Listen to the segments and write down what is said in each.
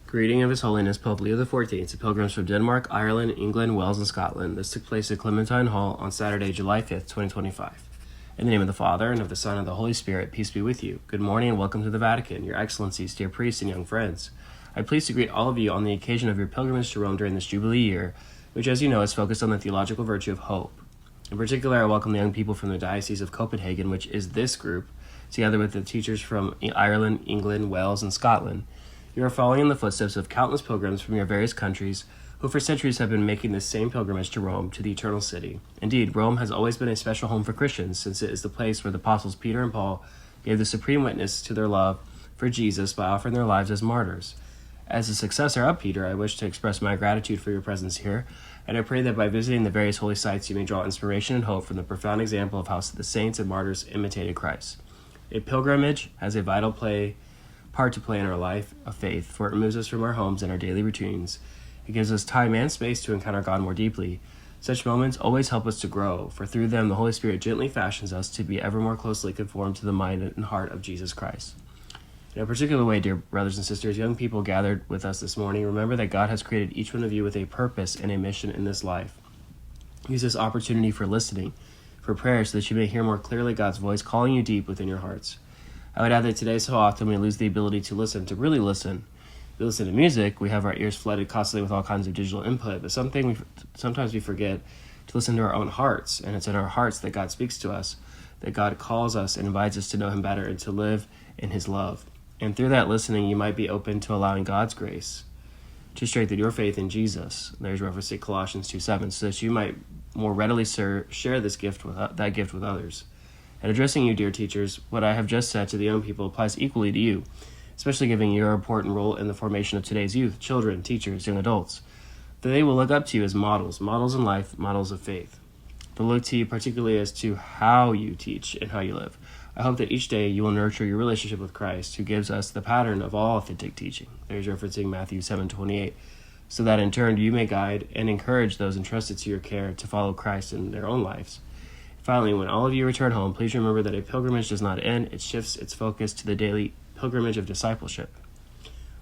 Greeting of His Holiness Pope Leo XIV to pilgrims from Denmark, Ireland, England, Wales, and Scotland. This took place at Clementine Hall on Saturday, July 5th, 2025. In the name of the Father, and of the Son, and of the Holy Spirit, peace be with you. Good morning and welcome to the Vatican, your excellencies, dear priests, and young friends. I'm pleased to greet all of you on the occasion of your pilgrimage to Rome during this Jubilee year, which, as you know, is focused on the theological virtue of hope. In particular, I welcome the young people from the Diocese of Copenhagen, which is this group, together with the teachers from Ireland, England, Wales, and Scotland. You are following in the footsteps of countless pilgrims from your various countries who for centuries have been making this same pilgrimage to Rome, to the eternal city. Indeed, Rome has always been a special home for Christians, since it is the place where the apostles Peter and Paul gave the supreme witness to their love for Jesus by offering their lives as martyrs. As a successor of Peter, I wish to express my gratitude for your presence here, and I pray that by visiting the various holy sites you may draw inspiration and hope from the profound example of how the saints and martyrs imitated Christ. A pilgrimage has a vital part to play in our life of faith, for it removes us from our homes and our daily routines. It gives us time and space to encounter God more deeply. Such moments always help us to grow, for through them the Holy Spirit gently fashions us to be ever more closely conformed to the mind and heart of Jesus Christ. In a particular way, dear brothers and sisters, young people gathered with us this morning, remember that God has created each one of you with a purpose and a mission in this life. Use this opportunity for listening, for prayer, so that you may hear more clearly God's voice calling you deep within your hearts. I would add that today so often we lose the ability to listen, to really listen. We listen to music, we have our ears flooded constantly with all kinds of digital input, but sometimes we forget to listen to our own hearts, and it's in our hearts that God speaks to us, that God calls us and invites us to know Him better and to live in His love. And through that listening, you might be open to allowing God's grace to strengthen your faith in Jesus. There's reference to Colossians 2:7, so that you might more readily share this gift with others. And addressing you, dear teachers, what I have just said to the young people applies equally to you, especially given your important role in the formation of today's youth, children, teachers, young adults. That they will look up to you as models in life, models of faith. They'll look to you particularly as to how you teach and how you live. I hope that each day you will nurture your relationship with Christ, who gives us the pattern of all authentic teaching. There's referencing Matthew 7:28, so that in turn you may guide and encourage those entrusted to your care to follow Christ in their own lives. Finally, when all of you return home, please remember that a pilgrimage does not end. It shifts its focus to the daily pilgrimage of discipleship.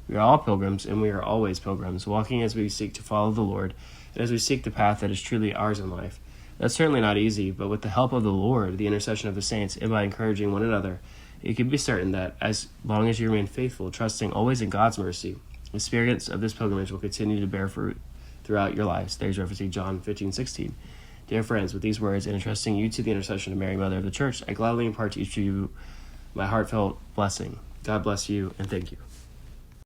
We are all pilgrims, and we are always pilgrims, walking as we seek to follow the Lord, and as we seek the path that is truly ours in life. That's certainly not easy, but with the help of the Lord, the intercession of the saints, and by encouraging one another, you can be certain that as long as you remain faithful, trusting always in God's mercy, the experience of this pilgrimage will continue to bear fruit throughout your lives. There's referencing John 15:16. Dear friends, with these words and entrusting you to the intercession of Mary, Mother of the Church, I gladly impart to each of you my heartfelt blessing. God bless you, and thank you.